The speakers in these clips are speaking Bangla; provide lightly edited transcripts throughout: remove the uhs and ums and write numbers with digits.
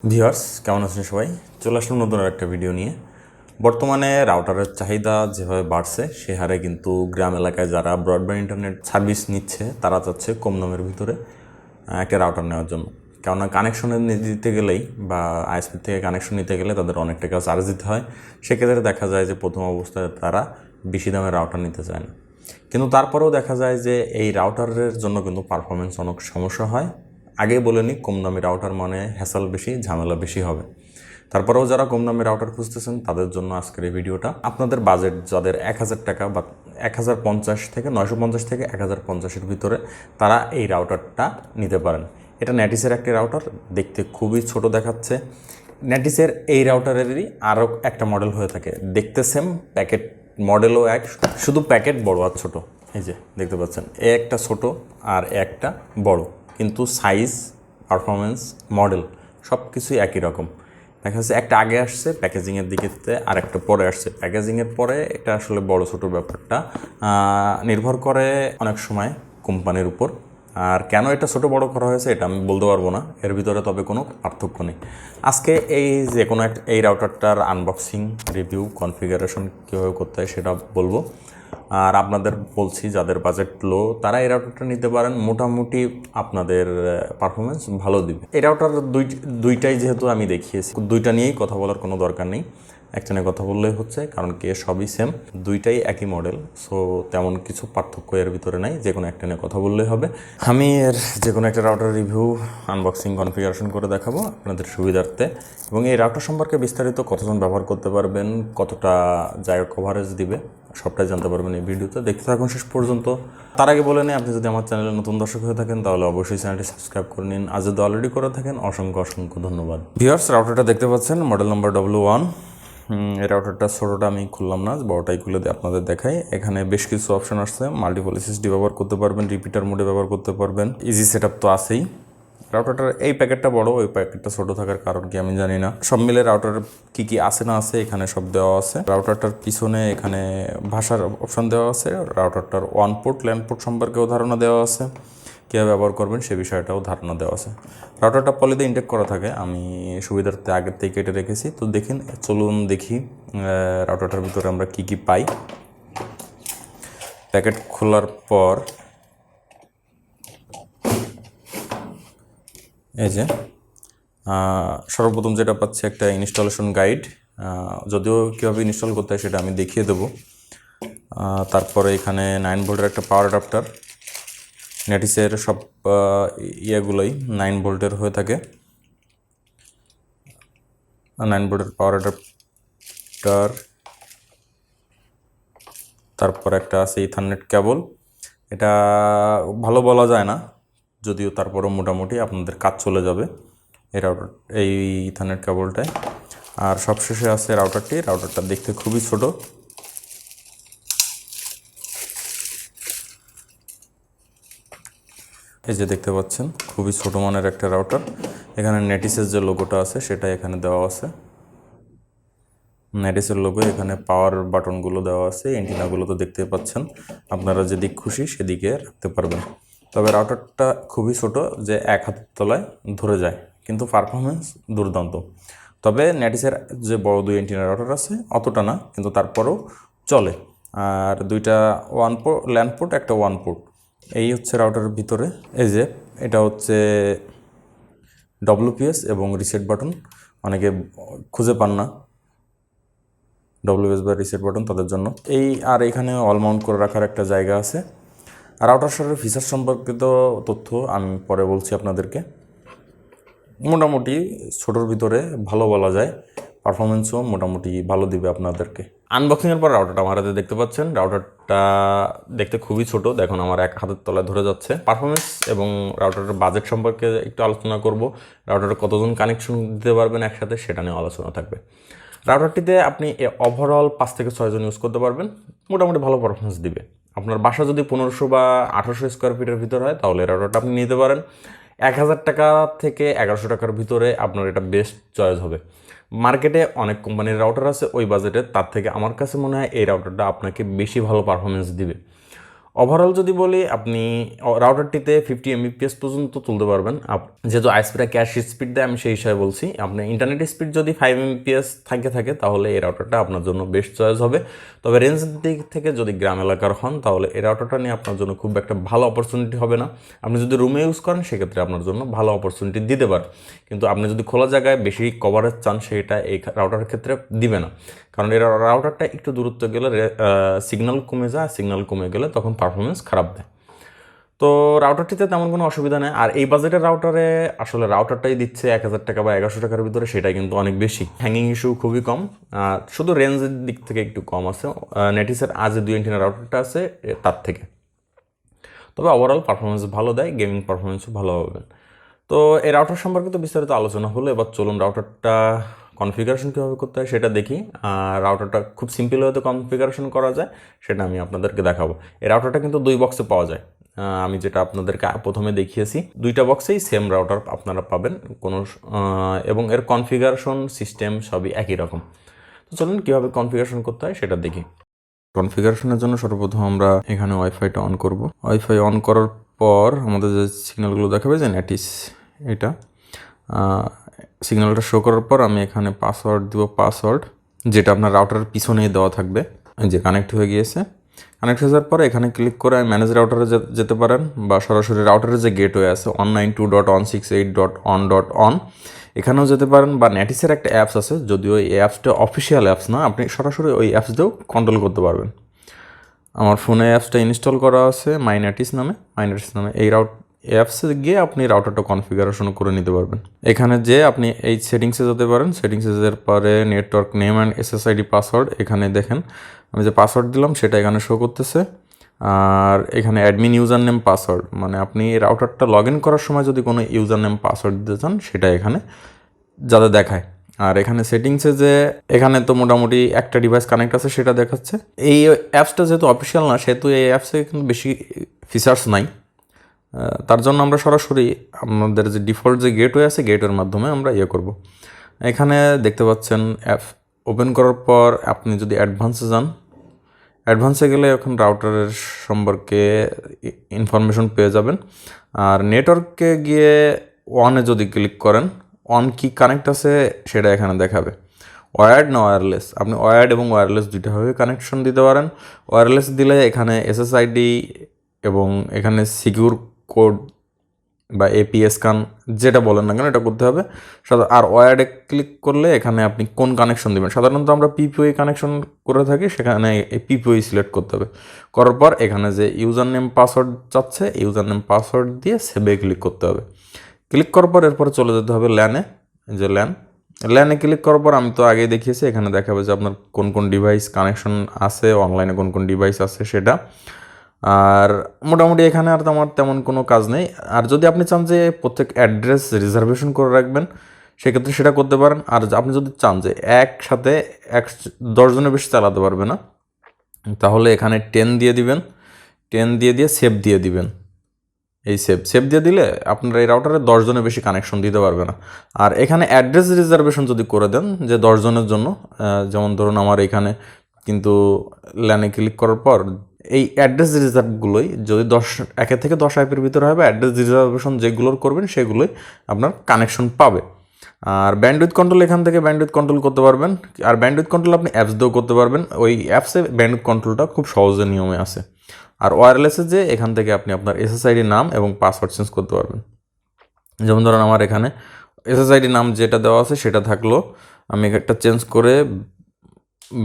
ভিউয়ার্স কেমন আছেন সবাই? চলে আসলাম নতুন একটা ভিডিও নিয়ে। বর্তমানে রাউটারের চাহিদা যেভাবে বাড়ছে সে হারে কিন্তু গ্রাম এলাকায় যারা ব্রডব্যান্ড ইন্টারনেট সার্ভিস নিচ্ছে তারা চাচ্ছে কম দামের ভিতরে একটা রাউটার নেওয়ার জন্য। কেননা কানেকশনে দিতে গেলেই বা আইএসপি থেকে কানেকশন নিতে গেলে তাদের অনেক টাকা চার্জ দিতে হয়। সেক্ষেত্রে দেখা যায় যে প্রথম অবস্থায় তারা বেশি দামের রাউটার নিতে চায় না, কিন্তু তারপরেও দেখা যায় যে এই রাউটারের জন্য কিন্তু পারফরমেন্স অনেক সমস্যা হয়। আগে বলে নিই, কম দামি রাউটার মানে হ্যাসেল বেশি, ঝামেলা বেশি হবে। তারপরেও যারা কম দামি রাউটার খুঁজতেছেন তাদের জন্য আজকের এই ভিডিওটা। আপনাদের বাজেট যাদের 1000 টাকা বা 1050 থেকে 950 থেকে 1050-এর ভিতরে, তারা এই রাউটারটা নিতে পারেন। এটা নেটিসের একটি রাউটার, দেখতে খুবই ছোট দেখাচ্ছে। নেটিসের এই রাউটারেরই আরও একটা মডেল হয়ে থাকে, দেখতে সেম, প্যাকেট মডেলও এক, শুধু প্যাকেট বড় আর ছোট। এই যে দেখতে পাচ্ছেন, এ একটা ছোট আর একটা বড়, কিন্তু সাইজ, পারফরমেন্স, মডেল সব কিছুই একই রকম। দেখা যাচ্ছে একটা আগে আসছে প্যাকেজিংয়ের দিকেতে, আর একটা পরে আসছে। প্যাকেজিংয়ের পরে এটা আসলে বড় ছোটো ব্যাপারটা নির্ভর করে অনেক সময় কোম্পানির উপর। আর কেন এটা ছোটো বড় করা হয়েছে এটা আমি বলতে পারবো না, এর ভিতরে তবে কোনো পার্থক্য নেই। আজকে এই যে কোনো একটা এই রাউটারটার আনবক্সিং, রিভিউ, কনফিগারেশন কীভাবে করতে হয় সেটা বলবো। আর আপনাদের বলছি যাদের বাজেট লো তারা এই রাউটারটা নিতে পারেন, মোটামুটি আপনাদের পারফরমেন্স ভালো দিবে। এই রাউটার দুইটাই যেহেতু আমি দেখিয়েছি, দুইটা নিয়েই কথা বলার কোনো দরকার নেই, একটা নিয়ে কথা বললেই হচ্ছে, কারণ কি সবই সেম, দুইটাই একই মডেল। সো তেমন কিছু পার্থক্য এর ভিতরে নাই, যে কোনো একটা নিয়ে কথা বললেই হবে। আমি এর যে কোনো একটা রাউটার রিভিউ, আনবক্সিং, কনফিগারেশন করে দেখাবো আপনাদের সুবিধার্থে। এবং এই রাউটার সম্পর্কে বিস্তারিত কতজন ব্যবহার করতে পারবেন, কতটা জায়গা কভারেজ দিবে, সবটাই জানতে পারবেন এই ভিডিওতে। দেখতে থাকুন শেষ পর্যন্ত। তার আগে বলে নিই, আপনি যদি আমার চ্যানেলে নতুন দর্শক হয়ে থাকেন তাহলে অবশ্যই চ্যানেলটি সাবস্ক্রাইব করে নিন। আজ যদি অলরেডি করে থাকেন অসংখ্য অসংখ্য ধন্যবাদ। ভিউয়ার্স, রাউটারটা দেখতে পাচ্ছেন, মডেল নাম্বার W1। এই রাউটারটা ছোটোটা আমি খুললাম না, বড়টাই খুলে আপনাদের দেখাই। এখানে বেশ কিছু অপশন আসছে, মাল্টিপল এসএসডি ব্যবহার করতে পারবেন, রিপিটার মোডে ব্যবহার করতে পারবেন, ইজি সেটআপ তো আছেই। রাউটারটার এই প্যাকেটটা বড়, ওই প্যাকেটটা ছোটো থাকার কারণ কি আমি জানি না। সব মিলে রাউটারের কী কী আছে না আছে এখানে সব দেওয়া আছে। রাউটারটার পিছনে এখানে ভাষার অপশন দেওয়া আছে। রাউটারটার ওয়ান পোর্ট, ল্যান্ড পোর্ট সম্পর্কেও ধারণা দেওয়া আছে, কীভাবে ব্যবহার করবেন সে বিষয়টাও ধারণা দেওয়া আছে। রাউটারটা পলিতে ইনটেক করা থাকে, আমি সুবিধার্থে আগের থেকে কেটে রেখেছি। তো দেখুন, চলুন দেখি রাউটারটার ভিতরে আমরা কী কী পাই। প্যাকেট খোলার পর এই যে সর্বপ্রথম যেটা পাচ্ছি একটা ইনস্টলেশন গাইড, যদিও কীভাবে ইনস্টল করতে হয় সেটা আমি দেখিয়ে দেবো। তারপরে এখানে 9 ভোল্টের একটা পাওয়ার অ্যাডাপ্টার, নেটিসের সব ইয়েগুলোই 9 ভোল্টের হয়ে থাকে। 9 ভোল্টের পাওয়ার অ্যাডাপ্টার, তারপর একটা আছে ইথারনেট কেবল। এটা ভালো বলা যায় না, যদিও তারপরও মোটামুটি আপনাদের কাজ চলে যাবে এই ইথারনেট কেবলটায়। আর সবশেষে আছে রাউটারটা দেখতে খুবই ছোট। এই যে দেখতে পাচ্ছেন, খুবই ছোট মানের একটা রাউটার। এখানে নেটিসের যে লোগোটা আছে সেটা এখানে দেওয়া আছে, নেটিসের লোগো। এখানে পাওয়ার বাটনগুলো দেওয়া আছে, এন্টিনাগুলো তো দেখতে পাচ্ছেন। আপনারা যেদিক খুশি সেদিকে রাখতে পারবেন। তবে রাউটারটা খুবই ছোট, যে এক হাতের তলায় ধরে যায়, কিন্তু পারফরমেন্স দুর্দান্ত। তবে নেটিসের যে বড় দুই এন্টিনা রাউটার আছে অতটা না, কিন্তু তারপরেও চলে। আর দুইটা ওয়ান পোর্ট, ল্যান্ড পোর্ট, একটা ওয়ান পোর্ট, এই হচ্ছে রাউটারের ভিতরে। এই যে এটা হচ্ছে WPS এবং রিসেট বাটন, অনেকে খুঁজে পান না WPS বা রিসেট বাটন, তাদের জন্য এই। আর এখানে অল মাউন্ট করে রাখার একটা জায়গা আছে। আর রাউটার শারের ফিচার সম্পর্কিত তথ্য আমি পরে বলছি আপনাদেরকে। মোটামুটি ছোটোর ভিতরে ভালো বলা যায়, পারফরমেন্সও মোটামুটি ভালো দিবে আপনাদেরকে। আনবক্সিংয়ের পর রাউটারটা আমার হাতে দেখতে পাচ্ছেন। রাউটারটা দেখতে খুবই ছোট, দেখুন আমার এক হাতের তলায় ধরে যাচ্ছে। পারফরমেন্স এবং রাউটারের বাজেট সম্পর্কে একটু আলোচনা করব। রাউটারে কতজন কানেকশন দিতে পারবেন একসাথে সেটা নিয়ে আলোচনা থাকবে। রাউটারটিতে আপনি ওভারঅল 5 থেকে 6 জন ইউজ করতে পারবেন, মোটামুটি ভালো পারফরমেন্স দিবে। আপনার বাসা যদি 1500 বা 1800 স্কোয়ার ফিটের ভিতর হয় তাহলে রাউটারটা আপনি নিতে পারেন। 1000 টাকা থেকে 1100 টাকার ভিতরে আপনার এটা বেস্ট চয়েস হবে। মার্কেটে অনেক কোম্পানির রাউটার আছে ওই বাজেটে, তার থেকে আমার কাছে মনে হয় এই রাউটারটা আপনাকে বেশি ভালো পারফরমেন্স দিবে। ওভারঅল যদি বলি আপনি রাউটারটিতে 50 Mbps পর্যন্ত তুলতে পারবেন। যেহেতু আইএসপিটা ক্যাশ স্পিড দেয় আমি সেই হিসাবে বলছি, আপনার ইন্টারনেট স্পিড যদি 5 Mbps থাকে তাহলে এই রাউটারটা আপনার জন্য বেস্ট চয়েস হবে। তবে রেঞ্জের দিক থেকে যদি গ্রাম এলাকার হন তাহলে এই রাউটারটা নিয়ে আপনার জন্য খুব একটা ভালো অপরচুনিটি হবে না। আপনি যদি রুমে ইউজ করেন সেক্ষেত্রে আপনার জন্য ভালো অপরচুনিটি দিতে পারে, কিন্তু আপনি যদি খোলা জায়গায় বেশি কভারেজ চান সেটা এই রাউটারের ক্ষেত্রে দিবে না, কারণ এর রাউটারটা একটু দূরত্ব গেলে সিগন্যাল কমে যায়, সিগন্যাল কমে গেলে তখন পারফরমেন্স খারাপ দেয়। তো রাউটারটিতে তেমন কোনো অসুবিধা নেই। আর এই বাজেটের রাউটারে আসলে রাউটারটাই দিচ্ছে 1000 টাকা বা 1100 টাকার ভিতরে, সেটাই কিন্তু অনেক বেশি। হ্যাঙ্গিং ইস্যু খুবই কম, শুধু রেঞ্জের দিক থেকে একটু কম আছে নেটিসের আজ 2 এন্টিনা রাউটারটা আছে তার থেকে। তবে ওভারঅল পারফরমেন্স ভালো দেয়, গেমিং পারফরমেন্সও ভালো হবে। তো এই রাউটার সম্পর্কে তো বিস্তারিত আলোচনা হলো, এবার চলুন রাউটারটা কনফিগারেশন কীভাবে করতে হয় সেটা দেখি। আর রাউটারটা খুব সিম্পল হয়তো কনফিগারেশন করা যায় সেটা আমি আপনাদেরকে দেখাবো। এই রাউটারটা কিন্তু 2 বক্সে পাওয়া যায়, আমি যেটা আপনাদেরকে প্রথমে দেখিয়েছি 2টা বক্সেই সেম রাউটার আপনারা পাবেন কোনো এবং এর কনফিগারেশন সিস্টেম সবই একই রকম। তো চলুন কীভাবে কনফিগারেশন করতে হয় সেটা দেখি। কনফিগারেশনের জন্য সর্বপ্রথম আমরা এখানে ওয়াইফাইটা অন করব। ওয়াইফাই অন করার পর আমাদের যে সিগন্যালগুলো দেখাবে যে নেটিস, এটা সিগন্যালটা শো করার পর আমি এখানে পাসওয়ার্ড দিব, পাসওয়ার্ড যেটা আপনার রাউটারের পিছনেই দেওয়া থাকবে। যে কানেক্ট হয়ে গিয়েছে, কানেক্ট হয়ে যাওয়ার পরে এখানে ক্লিক করে ম্যানেজ রাউটারে যেতে পারেন, বা সরাসরি রাউটারের যে গেটওয়ে আছে 192.168.1.1 এখানেও যেতে পারেন, বা নেটিসের একটা অ্যাপস আছে, যদিও এই অ্যাপসটা অফিসিয়াল অ্যাপস না, আপনি সরাসরি ওই অ্যাপস দিয়েও কন্ট্রোল করতে পারবেন। আমার ফোনে অ্যাপসটা ইনস্টল করা আছে মাইনেটিস নামে, এই অ্যাপসে গিয়ে আপনি রাউটারটা কনফিগারেশন করে নিতে পারবেন। এখানে যে আপনি এই সেটিংসে যেতে পারেন, সেটিংসের পরে network name and SSID password, এখানে দেখেন আমি যে পাসওয়ার্ড দিলাম সেটা এখানে শো করতেছে। আর এখানে অ্যাডমিন ইউজার নেম পাসওয়ার্ড, মানে আপনি রাউটারটা লগ ইন করার সময় যদি কোনো ইউজার নেম পাসওয়ার্ড দিতে চান সেটা এখানে যাতে দেখায়। আর এখানে সেটিংসে যে এখানে তো মোটামুটি একটা ডিভাইস কানেক্ট আছে সেটা দেখাচ্ছে। এই অ্যাপসটা যেহেতু অফিসিয়াল না সেহেতু এই অ্যাপসে কিন্তু বেশি ফিচার্স নাই, তার জন্য আমরা সরাসরি আমাদের যে ডিফল্ট যে গেটওয়ে আছে গেটওয়ের মাধ্যমে আমরা করব। এখানে দেখতে পাচ্ছেন অ্যাপ ওপেন করার পর আপনি যদি অ্যাডভান্সে যান, অ্যাডভান্সে গেলে এখন রাউটারের সম্পর্কে ইনফরমেশন পেয়ে যাবেন। আর নেটওয়ার্কে গিয়ে ওয়ানে যদি ক্লিক করেন, অন কি কানেক্ট আছে সেটা এখানে দেখাবে। ওয়্যার্ড না ওয়্যারলেস, আপনি ওয়্যার্ড এবং ওয়্যারলেস দুইটাভাবে কানেকশন দিতে পারেন। ওয়্যারলেস দিলে এখানে SSID এবং এখানে সিকিউর কোড বা APS যেটা বলেন না কেন এটা করতে হবে। আর ওয়্যার্ডে ক্লিক করলে এখানে আপনি কোন কানেকশন দেবেন, সাধারণত আমরা PPOE কানেকশন করে থাকি, সেখানে এই PPOE সিলেক্ট করতে হবে। করার পর এখানে যে ইউজার নেম পাসওয়ার্ড চাচ্ছে ইউজার নেম পাসওয়ার্ড দিয়ে সেভে ক্লিক করতে হবে। ক্লিক করার পর এরপরে চলে যেতে হবে ল্যানে, যে ল্যানে ক্লিক করার পর আমি তো আগেই দেখিয়েছি, এখানে দেখাবে যে আপনার কোন কোন ডিভাইস কানেকশন আছে, অনলাইনে কোন কোন ডিভাইস আছে সেটা। আর মোটামুটি এখানে আর আমার তেমন কোনো কাজ নেই। আর যদি আপনি চান যে প্রত্যেক অ্যাড্রেস রিজার্ভেশন করে রাখবেন সেক্ষেত্রে সেটা করতে পারেন। আর আপনি যদি চান যে একসাথে 10 জনের বেশি চালাতে পারবে না, তাহলে এখানে 10 দিয়ে দিবেন, 10 দিয়ে সেভ দিয়ে দিবেন। এই সেভ দিয়ে দিলে আপনার এই রাউটারে 10 জনের বেশি কানেকশন দিতে পারবে না। আর এখানে অ্যাড্রেস রিজার্ভেশন যদি করে দেন যে 10 জনের জন্য, যেমন ধরুন আমার এখানে কিন্তু ল্যানে ক্লিক করার পর এই অ্যাড্রেস রিজার্ভগুলোই যদি 1 থেকে 10 আইপির ভিতরে হবে, অ্যাড্রেস রিজার্ভেশন যেগুলোর করবেন সেগুলোই আপনার কানেকশন পাবে। আর ব্যান্ডউইথ কন্ট্রোল এখান থেকে ব্যান্ডউইথ কন্ট্রোল করতে পারবেন। আর ব্যান্ডউইথ কন্ট্রোল আপনি অ্যাপস দিয়েও করতে পারবেন, ওই অ্যাপসে ব্যান্ডউইথ কন্ট্রোলটা খুব সহজে নিয়মে আছে। আর ওয়্যারলেসে যে এখান থেকে আপনি আপনার SSID নাম এবং পাসওয়ার্ড চেঞ্জ করতে পারবেন। যেমন ধরুন আমার এখানে SSID নাম যেটা দেওয়া আছে সেটা থাকলো, আমি একটা চেঞ্জ করে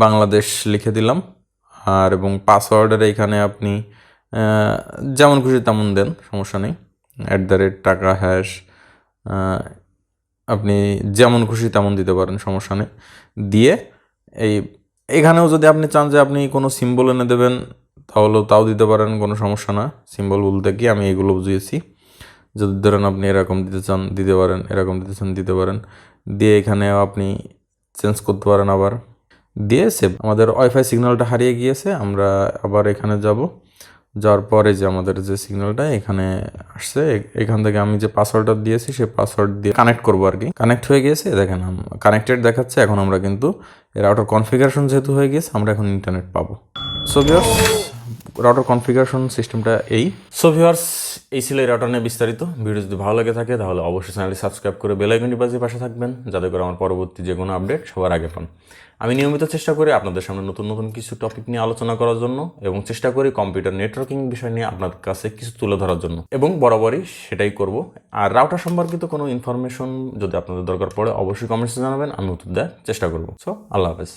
বাংলাদেশ লিখে দিলাম। আর এবং পাসওয়ার্ডের এখানে আপনি যেমন খুশি তেমন দেন, সমস্যা নেই। @টাকা হ্যাশ আপনি যেমন খুশি তেমন দিতে পারেন, সমস্যা নেই। দিয়ে এখানেও যদি আপনি চান যে আপনি কোনো সিম্বল এনে দেবেন তাও দিতে পারেন, কোনো সমস্যা না। সিম্বল বলতে কি আমি এগুলো বুঝিয়েছি। যদি ধরেন আপনি এরকম দিতে চান দিতে পারেন, এরকম দিতে চান দিতে পারেন। দিয়ে এখানেও আপনি চেঞ্জ করতে পারেন আবার, দিয়ে সেভ। আমাদের ওয়াইফাই সিগন্যালটা হারিয়ে গিয়েছে, আমরা আবার এখানে যাওয়ার পরে যে আমাদের যে সিগন্যালটা এখানে আসছে, এখান থেকে আমি যে পাসওয়ার্ডটা দিয়েছি সেই পাসওয়ার্ড দিয়ে কানেক্ট করবো আর কি। কানেক্ট হয়ে গিয়েছে, দেখেন কানেক্টেড দেখাচ্ছে। এখন আমরা কিন্তু রাউটার কনফিগারেশন যেহেতু হয়ে গিয়েছে আমরা এখন ইন্টারনেট পাবো। সো ভিউয়ার্স রাউটার কনফিগারেশন সিস্টেমটা এই। সো ভিউয়ার্স, এই ছিল এই রাউটার নিয়ে বিস্তারিত। ভিডিও যদি ভালো লেগে থাকে তাহলে অবশ্যই চ্যানেলটি সাবস্ক্রাইব করে বেল আইকনটি বাজিয়ে পাশে থাকবেন, যাতে করে আমার পরবর্তী যে কোনো আপডেট সবার আগে পান। আমি নিয়মিত চেষ্টা করি আপনাদের সামনে নতুন নতুন কিছু টপিক নিয়ে আলোচনা করার জন্য, এবং চেষ্টা করি কম্পিউটার নেটওয়ার্কিং বিষয় নিয়ে আপনাদের কাছে কিছু তুলে ধরার জন্য, এবং বরাবরই সেটাই করব। আর রাউটার সম্পর্কিত কোনো ইনফরমেশন যদি আপনাদের দরকার পড়ে অবশ্যই কমেন্টসে জানাবেন, আমি উত্তর দেওয়ার চেষ্টা করব। সো আল্লাহ হাফেজ।